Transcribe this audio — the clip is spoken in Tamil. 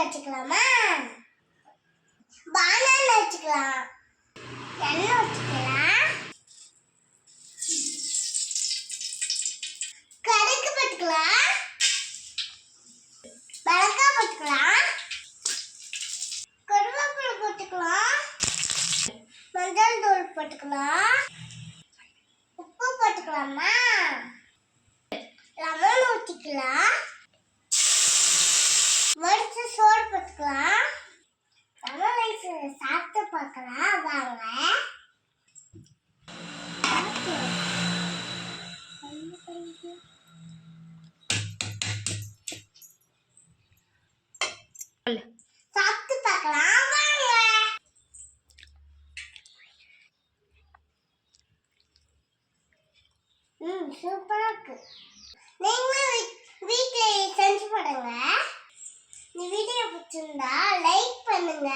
வச்சுக்கலாமா? பானானா வச்சுக்கலாம். எண்ணெய் வச்சுக்கலாம். கடுகு போட்டுக்கலாம். மிளகாய் போட்டுக்கலாம். கருவேப்பிலை போட்டுக்கலாம். மஞ்சள் தூள் போட்டுக்கலாம். உப்பு போட்டுக்கலாமா? லெமன் ஊற்றிக்கலாம். வறுத்த சோறு போட்டுக்கலாம். லெமன் ரைஸ் சாப்பிட்டு பார்க்கலாம் வாங்க. சாப்பிட்டு பார்க்கலாம் வாங்க. சூப்பரா இருக்கு. நீங்களும் வீட்டில் செஞ்சு பாருங்க. இந்த வீடியோ பிடிச்சிருந்தா லைக் பண்ணுங்க.